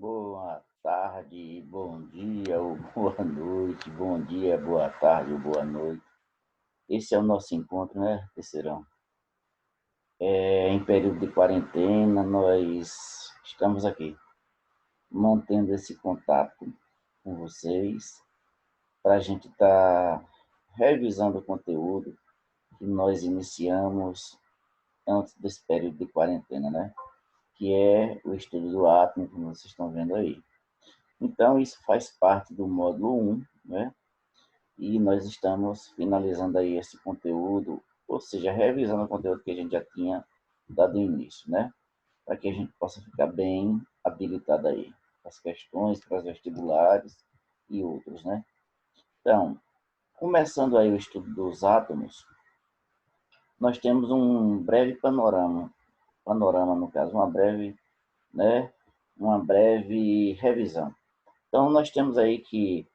Boa tarde, bom dia ou boa noite, bom dia, boa tarde ou boa noite. Esse é o nosso encontro, né, terceirão? Em período de quarentena, nós estamos aqui mantendo esse contato com vocês para a gente estar revisando o conteúdo que nós iniciamos antes desse período de quarentena, né? Que é o estudo do átomo, como vocês estão vendo aí. Então, isso faz parte do módulo 1, né? E nós estamos finalizando aí esse conteúdo, ou seja, revisando o conteúdo que a gente já tinha dado início, né? Para que a gente possa ficar bem habilitado aí para as questões, para os vestibulares e outros, né? Então, começando aí o estudo dos átomos, nós temos um breve panorama no caso, né? Uma breve revisão. Então, nós temos aí que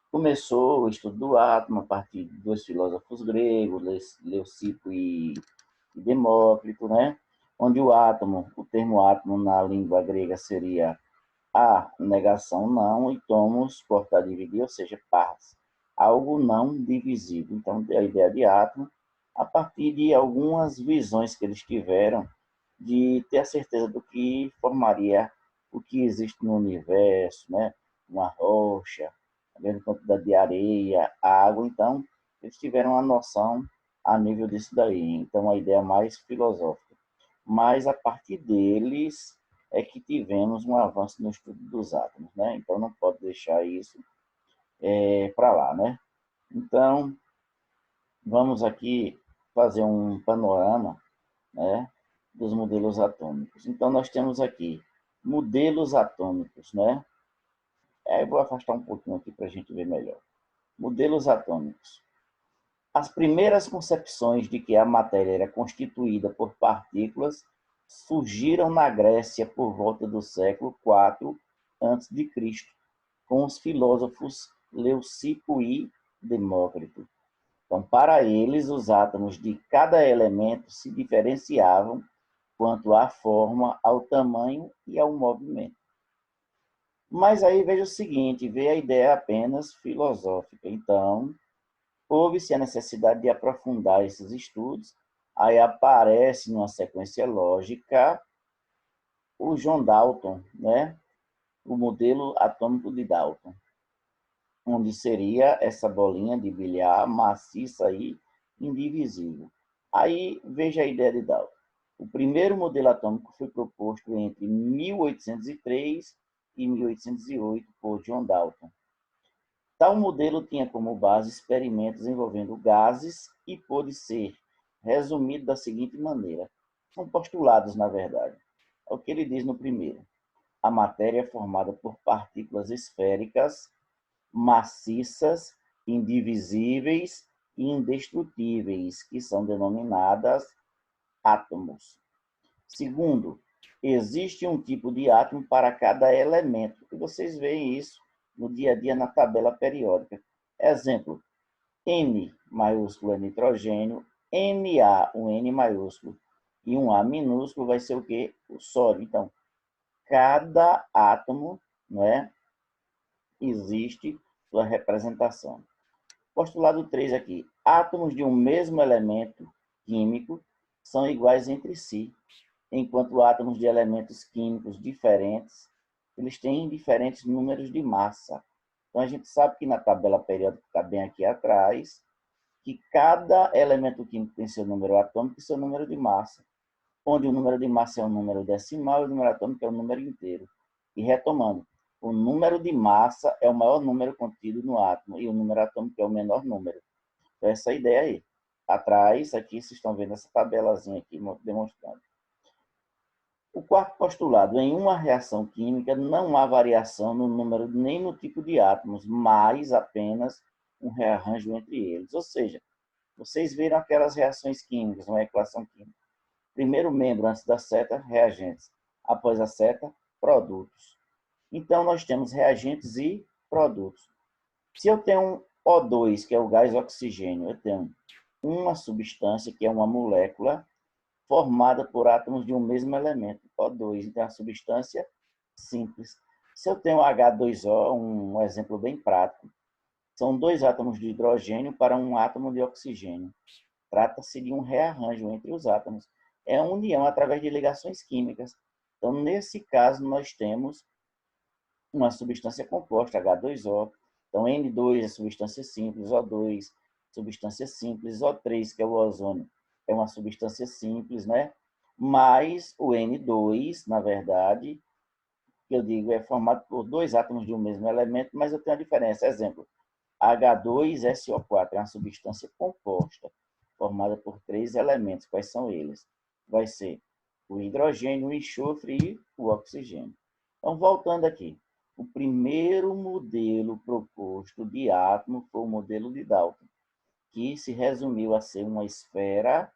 começou o estudo do átomo a partir de dois filósofos gregos, Leucipo e Demócrito, né? Onde o termo átomo na língua grega seria a negação não e tomos, cortar, dividir, ou seja, pars, algo não divisível. Então, a ideia de átomo, a partir de algumas visões que eles tiveram de ter a certeza do que formaria o que existe no universo, né? Uma rocha, a mesma quantidade de areia, água. Então, eles tiveram uma noção a nível disso daí. Então, a ideia mais filosófica. Mas, a partir deles, é que tivemos um avanço no estudo dos átomos, né? Então, não pode deixar isso para lá, né? Então, vamos aqui fazer um panorama, né, dos modelos atômicos. Então, nós temos aqui modelos atômicos, né? Eu vou afastar um pouquinho aqui para a gente ver melhor. Modelos atômicos. As primeiras concepções de que a matéria era constituída por partículas surgiram na Grécia por volta do século IV a.C., com os filósofos Leucipo e Demócrito. Então, para eles, os átomos de cada elemento se diferenciavam quanto à forma, ao tamanho e ao movimento. Mas aí veja o seguinte, vê a ideia apenas filosófica. Então, houve-se a necessidade de aprofundar esses estudos, aí aparece numa sequência lógica o John Dalton, né? O modelo atômico de Dalton, onde seria essa bolinha de bilhar maciça e indivisível. Aí veja a ideia de Dalton. O primeiro modelo atômico foi proposto entre 1803 e 1808 por John Dalton. Tal modelo tinha como base experimentos envolvendo gases e pôde ser resumido da seguinte maneira. São postulados, na verdade. É o que ele diz no primeiro. A matéria é formada por partículas esféricas, maciças, indivisíveis e indestrutíveis, que são denominadas átomos. Segundo, existe um tipo de átomo para cada elemento, e vocês veem isso no dia a dia na tabela periódica. Exemplo, N maiúsculo é nitrogênio, Na, um N maiúsculo, e um A minúsculo vai ser o quê? O sódio. Então, cada átomo, não é, existe sua representação. Postulado 3 aqui. Átomos de um mesmo elemento químico são iguais entre si, enquanto átomos de elementos químicos diferentes, eles têm diferentes números de massa. Então, a gente sabe que na tabela periódica, que está bem aqui atrás, que cada elemento químico tem seu número atômico e seu número de massa, onde o número de massa é um número decimal e o número atômico é um número inteiro. E retomando, o número de massa é o maior número contido no átomo e o número atômico é o menor número. Então, essa ideia aí. Atrás, aqui, vocês estão vendo essa tabelazinha aqui demonstrando. O quarto postulado, em uma reação química, não há variação no número nem no tipo de átomos, mas apenas um rearranjo entre eles. Ou seja, vocês viram aquelas reações químicas, uma equação química. Primeiro membro antes da seta, reagentes. Após a seta, produtos. Então, nós temos reagentes e produtos. Se eu tenho um O2, que é o gás oxigênio, eu tenho uma substância, que é uma molécula, formada por átomos de um mesmo elemento, O2. Então, é uma substância simples. Se eu tenho H2O, um exemplo bem prático, são dois átomos de hidrogênio para um átomo de oxigênio. Trata-se de um rearranjo entre os átomos. É uma união através de ligações químicas. Então, nesse caso, nós temos uma substância composta, H2O. Então, N2 é substância simples, O2, substância simples, O3, que é o ozônio, é uma substância simples, né? Mas o N2, na verdade, que eu digo, é formado por dois átomos de um mesmo elemento, mas eu tenho a diferença. Exemplo, H2SO4 é uma substância composta, formada por três elementos. Quais são eles? Vai ser o hidrogênio, o enxofre e o oxigênio. Então, voltando aqui. O primeiro modelo proposto de átomo foi o modelo de Dalton, que se resumiu a ser uma esfera,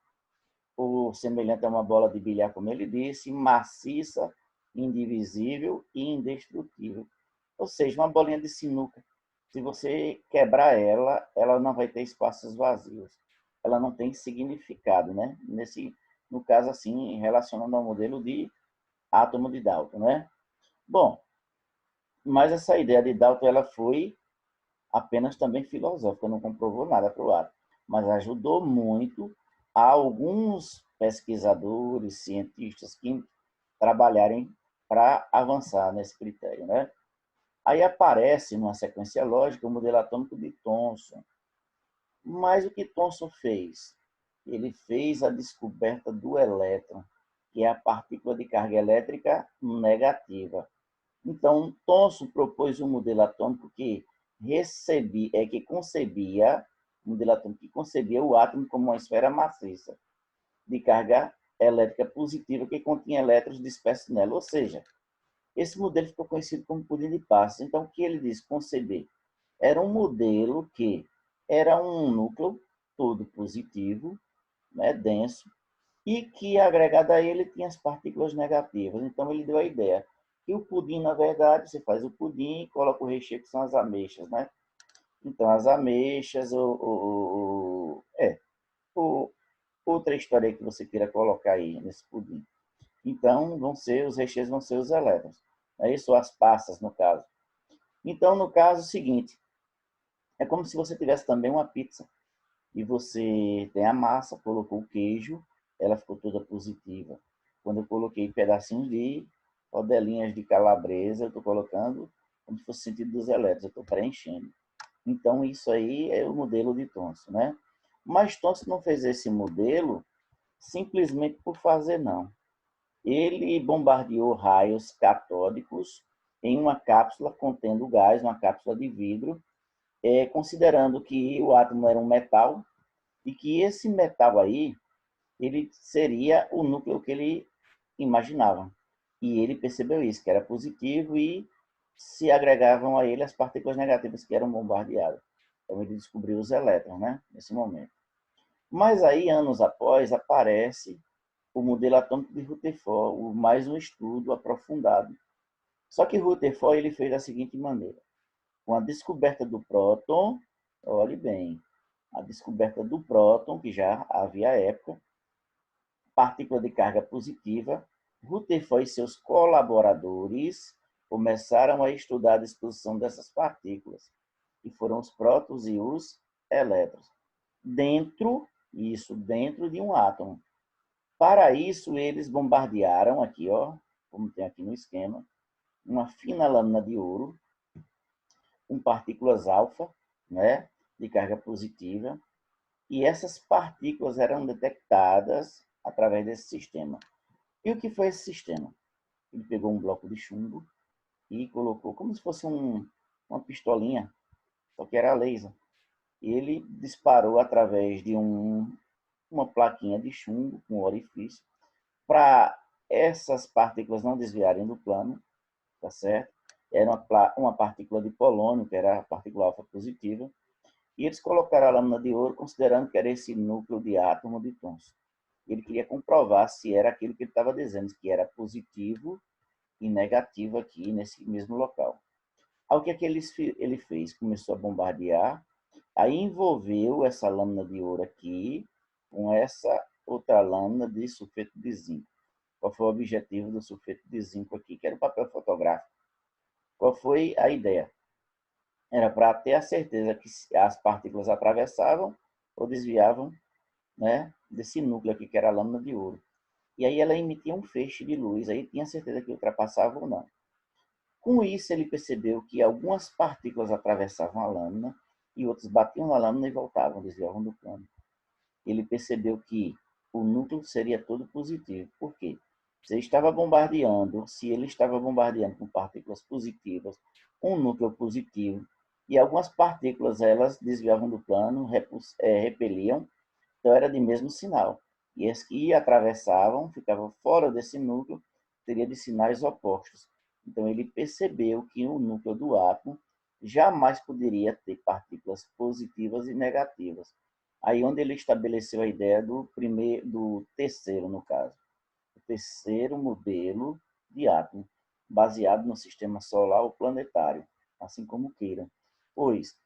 ou semelhante a uma bola de bilhar, como ele disse, maciça, indivisível e indestrutível. Ou seja, uma bolinha de sinuca. Se você quebrar ela, ela não vai ter espaços vazios. Ela não tem significado, né? No caso, assim, relacionando ao modelo de átomo de Dalton, né? Bom, mas essa ideia de Dalton ela foi apenas também filosófica, não comprovou nada para o átomo, mas ajudou muito a alguns pesquisadores, cientistas químicos trabalharem para avançar nesse critério, né? Aí aparece, numa sequência lógica, o modelo atômico de Thomson. Mas o que Thomson fez? Ele fez a descoberta do elétron, que é a partícula de carga elétrica negativa. Então, Thomson propôs um modelo atômico que concebia, um modelo atômico que concebia o átomo como uma esfera maciça de carga elétrica positiva que continha elétrons dispersos nela. Ou seja, esse modelo ficou conhecido como pudim de passas. Então, o que ele disse conceber? Era um modelo que era um núcleo todo positivo, né, denso, e que, agregado a ele, tinha as partículas negativas. Então, ele deu a ideia que o pudim, na verdade, você faz o pudim e coloca o recheio, que são as ameixas, né? Então, as ameixas, outra história que você queira colocar aí nesse pudim. Então, os recheios vão ser os elétrons. É isso, as passas, no caso. Então, no caso, é o seguinte, é como se você tivesse também uma pizza. E você tem a massa, colocou o queijo, ela ficou toda positiva. Quando eu coloquei pedacinhos de rodelinhas de calabresa, eu estou colocando como se fosse o sentido dos elétrons, eu estou preenchendo. Então, isso aí é o modelo de Thomson, né? Mas Thomson não fez esse modelo simplesmente por fazer, não. Ele bombardeou raios catódicos em uma cápsula contendo gás, uma cápsula de vidro, considerando que o átomo era um metal e que esse metal aí ele seria o núcleo que ele imaginava. E ele percebeu isso, que era positivo e se agregavam a ele as partículas negativas que eram bombardeadas. Então ele descobriu os elétrons, né, nesse momento. Mas aí, anos após, aparece o modelo atômico de Rutherford, mais um estudo aprofundado. Só que Rutherford ele fez da seguinte maneira: com a descoberta do próton, olhe bem, a descoberta do próton, que já havia à época, partícula de carga positiva, Rutherford e seus colaboradores começaram a estudar a disposição dessas partículas, que foram os prótons e os elétrons, dentro de um átomo. Para isso, eles bombardearam aqui, ó, como tem aqui no esquema, uma fina lâmina de ouro com partículas alfa, né, de carga positiva, e essas partículas eram detectadas através desse sistema. E o que foi esse sistema? Ele pegou um bloco de chumbo e colocou como se fosse uma pistolinha, só que era laser. E ele disparou através de uma plaquinha de chumbo com orifício para essas partículas não desviarem do plano, tá certo? Era uma partícula de polônio, que era a partícula alfa positiva, e eles colocaram a lâmina de ouro considerando que era esse núcleo de átomo de Thomson. Ele queria comprovar se era aquilo que ele estava dizendo, que era positivo e negativo aqui nesse mesmo local. Aí o que é que ele fez? Começou a bombardear, aí envolveu essa lâmina de ouro aqui com essa outra lâmina de sulfeto de zinco. Qual foi o objetivo do sulfeto de zinco aqui? Que era o papel fotográfico. Qual foi a ideia? Era para ter a certeza que as partículas atravessavam ou desviavam, né, desse núcleo aqui, que era a lâmina de ouro. E aí ela emitia um feixe de luz, aí tinha certeza que ultrapassava ou não. Com isso, ele percebeu que algumas partículas atravessavam a lâmina e outras batiam na lâmina e voltavam, desviavam do plano. Ele percebeu que o núcleo seria todo positivo. Por quê? Se ele estava bombardeando com partículas positivas, um núcleo positivo, e algumas partículas elas desviavam do plano, repeliam, então era de mesmo sinal. E as que atravessavam, ficavam fora desse núcleo, teria de sinais opostos. Então ele percebeu que o núcleo do átomo jamais poderia ter partículas positivas e negativas. Aí onde ele estabeleceu a ideia do terceiro, no caso, o terceiro modelo de átomo, baseado no sistema solar ou planetário, assim como queiram. Pois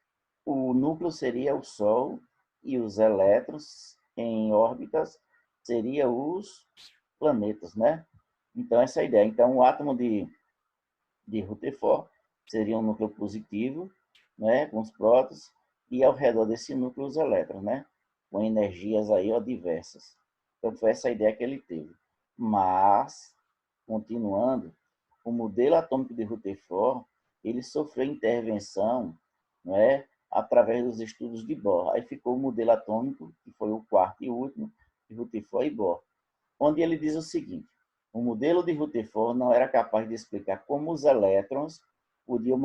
o núcleo seria o Sol e os elétrons em órbitas seriam os planetas, né? Então, essa é a ideia. Então, o átomo de Rutherford seria um núcleo positivo, né, com os prótons, e ao redor desse núcleo os elétrons, né, com energias aí ó, diversas. Então, foi essa a ideia que ele teve. Mas, continuando, o modelo atômico de Rutherford, ele sofreu intervenção, né, através dos estudos de Bohr. Aí ficou o modelo atômico, que foi o quarto e último, de Rutherford e Bohr, onde ele diz o seguinte: o modelo de Rutherford não era capaz de explicar como os elétrons podiam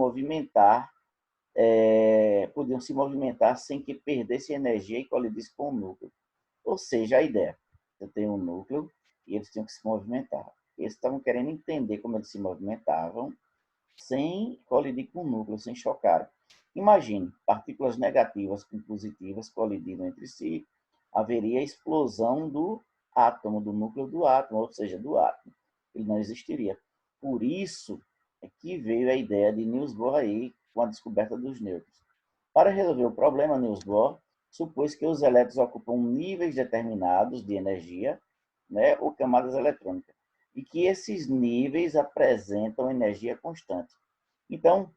podiam se movimentar sem que perdessem energia e colidissem com o núcleo. Ou seja, a ideia, eu tenho um núcleo e eles tinham que se movimentar. Eles estavam querendo entender como eles se movimentavam sem colidir com o núcleo, sem chocar. Imagine, partículas negativas com positivas colidindo entre si, haveria explosão do átomo, do núcleo do átomo, ou seja, do átomo. Ele não existiria. Por isso é que veio a ideia de Niels Bohr aí, com a descoberta dos nêutrons. Para resolver o problema, Niels Bohr supôs que os elétrons ocupam níveis determinados de energia, né, ou camadas eletrônicas, e que esses níveis apresentam energia constante. Então,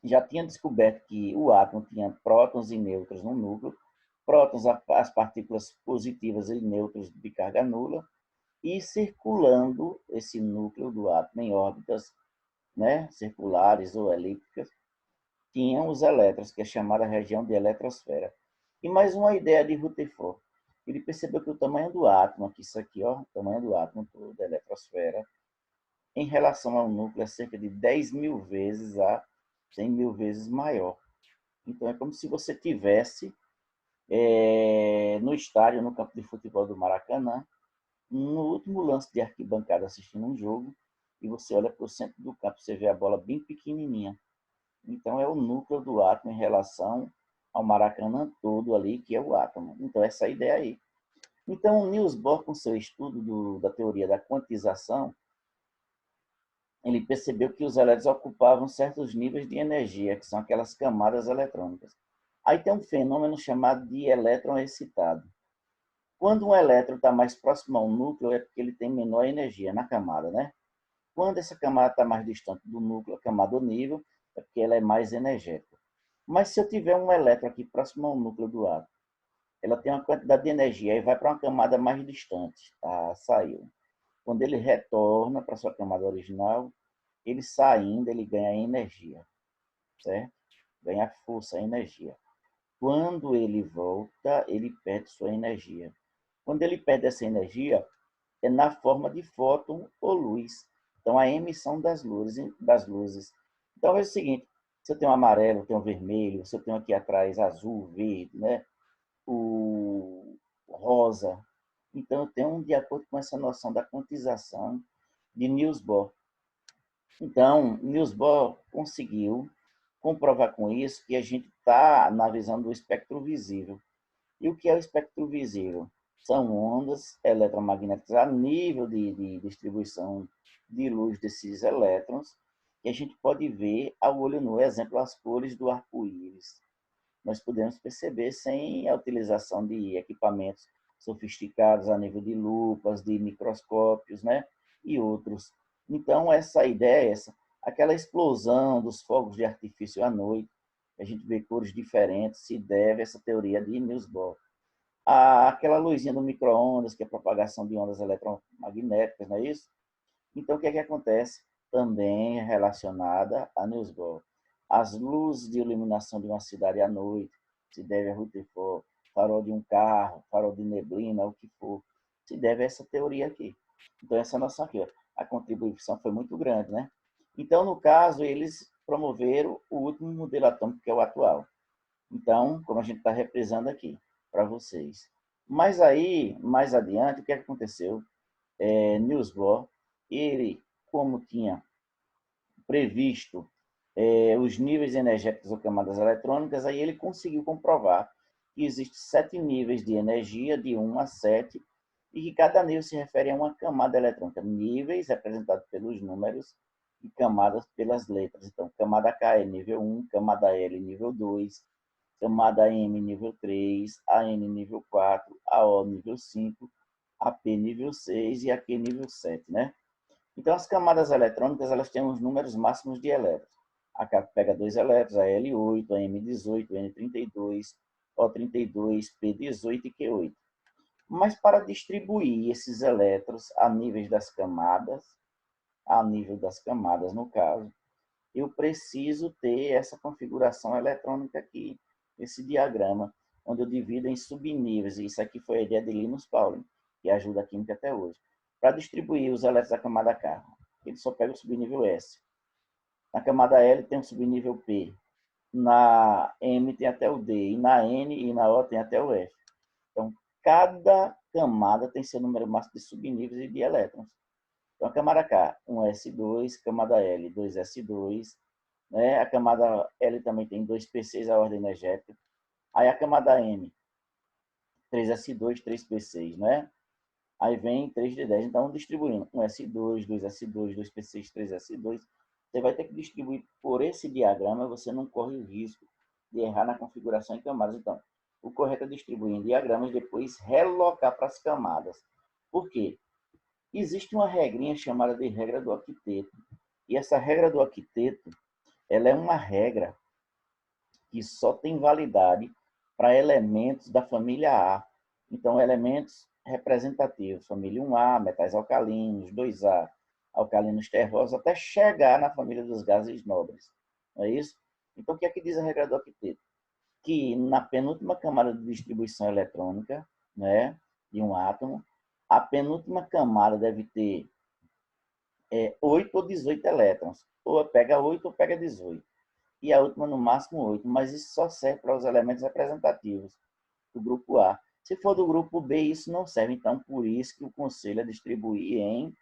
já tinha descoberto que o átomo tinha prótons e nêutrons no núcleo, prótons, as partículas positivas e nêutrons de carga nula, e circulando esse núcleo do átomo em órbitas, né, circulares ou elípticas, tinham os elétrons, que é chamada região de eletrosfera. E mais uma ideia de Rutherford. Ele percebeu que o tamanho do átomo, aqui, isso aqui, ó, o tamanho do átomo da eletrosfera, em relação ao núcleo, é cerca de 10.000 vezes a 100.000 vezes maior. Então, é como se você tivesse no estádio, no campo de futebol do Maracanã, no último lance de arquibancada assistindo um jogo, e você olha para o centro do campo, você vê a bola bem pequenininha. Então, é o núcleo do átomo em relação ao Maracanã todo ali, que é o átomo. Então, essa é a ideia aí. Então, o Niels Bohr, com seu estudo da teoria da quantização, ele percebeu que os elétrons ocupavam certos níveis de energia, que são aquelas camadas eletrônicas. Aí tem um fenômeno chamado de elétron excitado. Quando um elétron está mais próximo ao núcleo, é porque ele tem menor energia na camada, né? Quando essa camada está mais distante do núcleo, a camada ou nível, é porque ela é mais energética. Mas se eu tiver um elétron aqui próximo ao núcleo do átomo, ela tem uma quantidade de energia e vai para uma camada mais distante, tá? Saiu. Quando ele retorna para sua camada original, ele saindo, ele ganha energia, certo? Ganha força, energia. Quando ele volta, ele perde sua energia. Quando ele perde essa energia, é na forma de fóton ou luz. Então, a emissão das luzes. Então, é o seguinte, se eu tenho um amarelo, eu tenho um vermelho, se eu tenho aqui atrás azul, verde, né? O rosa. Então, eu tenho, de acordo com essa noção da quantização de Niels Bohr. Então, Niels Bohr conseguiu comprovar com isso que a gente está na visão do espectro visível. E o que é o espectro visível? São ondas eletromagnéticas a nível de distribuição de luz desses elétrons, que a gente pode ver ao olho nu, exemplo, as cores do arco-íris. Nós podemos perceber sem a utilização de equipamentos sofisticados a nível de lupas, de microscópios, né? E outros. Então, essa ideia é essa. aquela explosão dos fogos de artifício à noite, a gente vê cores diferentes, se deve a essa teoria de Niels Bohr. Aquela luzinha do micro-ondas, que é a propagação de ondas eletromagnéticas, não é isso? Então, o que é que acontece? Também é relacionada a Niels Bohr. As luzes de iluminação de uma cidade à noite, se deve a Rutherford, farol de um carro, farol de neblina, o que for, se deve a essa teoria aqui. Então, essa noção aqui, ó, a contribuição foi muito grande, né? Então, no caso, eles promoveram o último modelo atômico, que é o atual. Então, como a gente está reprisando aqui para vocês. Mas aí, mais adiante, o que aconteceu? Niels Bohr, ele, como tinha previsto os níveis energéticos ou camadas eletrônicas, aí ele conseguiu comprovar que existem 7 níveis de energia, de 1 a 7, e que cada nível se refere a uma camada eletrônica. Níveis representados pelos números e camadas pelas letras. Então, camada K é nível 1, camada L nível 2, camada M nível 3, AN nível 4, AO nível 5, AP nível 6 e AQ nível 7, né? Então, as camadas eletrônicas, elas têm os números máximos de elétrons. A K pega 2 elétrons, a L8, a M18, a N32, O32, P18 e Q8. Mas para distribuir esses elétrons a níveis das camadas, a nível das camadas, no caso, eu preciso ter essa configuração eletrônica aqui, esse diagrama, onde eu divido em subníveis. Isso aqui foi a ideia de Linus Pauling, que ajuda a química até hoje. Para distribuir os elétrons da camada K, ele só pega o subnível S. Na camada L tem o subnível P. Na M tem até o D. E na N e na O tem até o F. Então, cada camada tem seu número máximo de subníveis e de elétrons. Então, a camada K, 1s2, camada L, 2s2, né? A camada L também tem 2p6, a ordem energética. Aí a camada M, 3s2, 3p6, né? Aí vem 3d10. Então, distribuindo 1s2, 2s2, 2p6, 3s2, você vai ter que distribuir por esse diagrama, você não corre o risco de errar na configuração em camadas. Então, o correto é distribuir em diagramas e depois relocar para as camadas. Por quê? Existe uma regrinha chamada de regra do octeto. E essa regra do octeto, ela é uma regra que só tem validade para elementos da família A. Então, elementos representativos, família 1A, metais alcalinos, 2A, alcalinos terrosos, até chegar na família dos gases nobres. Não é isso? Então, o que é que diz a regra do octeto? Que na penúltima camada de distribuição eletrônica, né, de um átomo, a penúltima camada deve ter 8 ou 18 elétrons. Ou pega 8 ou pega 18. E a última, no máximo, 8. Mas isso só serve para os elementos representativos do grupo A. Se for do grupo B, isso não serve. Então, por isso que o conselho é distribuir em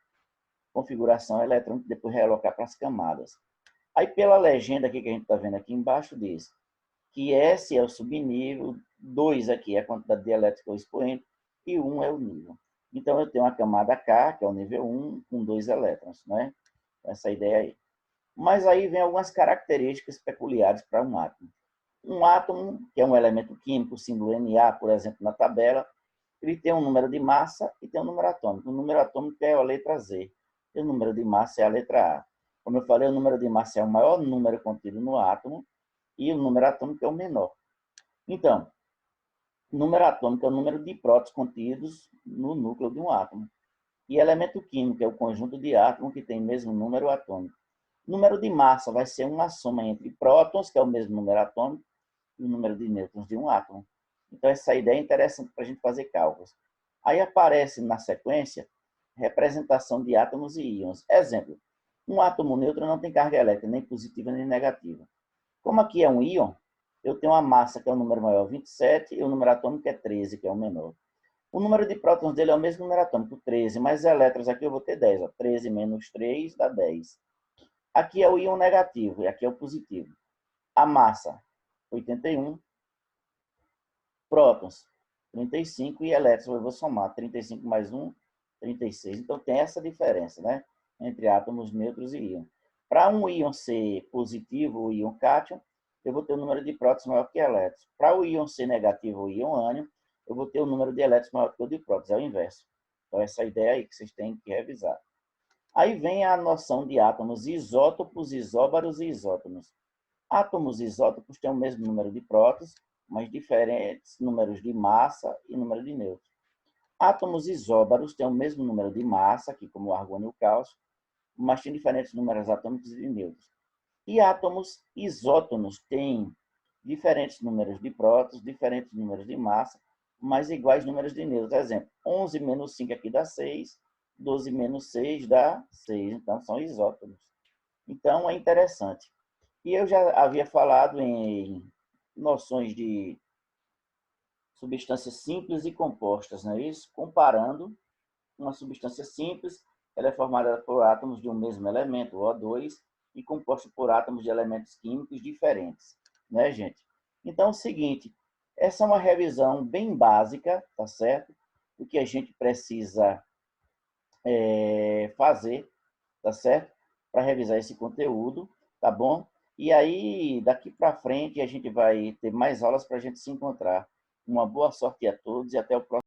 configuração eletrônica e depois realocar para as camadas. Aí, pela legenda aqui que a gente está vendo aqui embaixo, diz que S é o subnível, 2 aqui é a quantidade de elétrons que é o expoente, e 1 é o nível. Então, eu tenho a camada K, que é o nível 1, com 2 elétrons, né? Essa ideia aí. Mas aí vem algumas características peculiares para um átomo. Um átomo, que é um elemento químico, símbolo Na, por exemplo, na tabela, ele tem um número de massa e tem um número atômico. O número atômico é a letra Z, e o número de massa é a letra A. Como eu falei, o número de massa é o maior número contido no átomo e o número atômico é o menor. Então, o número atômico é o número de prótons contidos no núcleo de um átomo. E elemento químico é o conjunto de átomos que tem o mesmo número atômico. O número de massa vai ser uma soma entre prótons, que é o mesmo número atômico, e o número de nêutrons de um átomo. Então, essa ideia é interessante para a gente fazer cálculos. Aí aparece na sequência representação de átomos e íons. Exemplo, um átomo neutro não tem carga elétrica, nem positiva nem negativa. Como aqui é um íon, eu tenho uma massa, que é o número maior, 27, e o número atômico é 13, que é o menor. O número de prótons dele é o mesmo número atômico, 13, mas elétrons aqui eu vou ter 10. Ó. 13 menos 3 dá 10. Aqui é o íon negativo e aqui é o positivo. A massa, 81. Prótons, 35. E elétrons, eu vou somar 35 mais 1, 36. Então, tem essa diferença, né? Entre átomos neutros e íon. Para um íon ser positivo, o íon cátion, eu vou ter o número de prótons maior que elétrons. Para o íon ser negativo, o íon ânion, eu vou ter o número de elétrons maior que o de prótons. É o inverso. Então, essa ideia aí que vocês têm que revisar. Aí vem a noção de átomos isótopos, isóbaros e isótonos. Átomos isótopos têm o mesmo número de prótons, mas diferentes números de massa e número de nêutrons. Átomos isóbaros têm o mesmo número de massa, aqui como o argônio e o cálcio, mas têm diferentes números atômicos e de nêutrons. E átomos isótonos têm diferentes números de prótons, diferentes números de massa, mas iguais números de nêutrons. Exemplo, 11 menos 5 aqui dá 6, 12 menos 6 dá 6. Então, são isótonos. Então, é interessante. E eu já havia falado em noções de substâncias simples e compostas, não é isso? Comparando uma substância simples, ela é formada por átomos de um mesmo elemento, O2, e composta por átomos de elementos químicos diferentes, né, gente? Então, é o seguinte, essa é uma revisão bem básica, tá certo? O que a gente precisa fazer, tá certo? Para revisar esse conteúdo, tá bom? E aí, daqui para frente, a gente vai ter mais aulas para a gente se encontrar. Uma boa sorte a todos e até o próximo.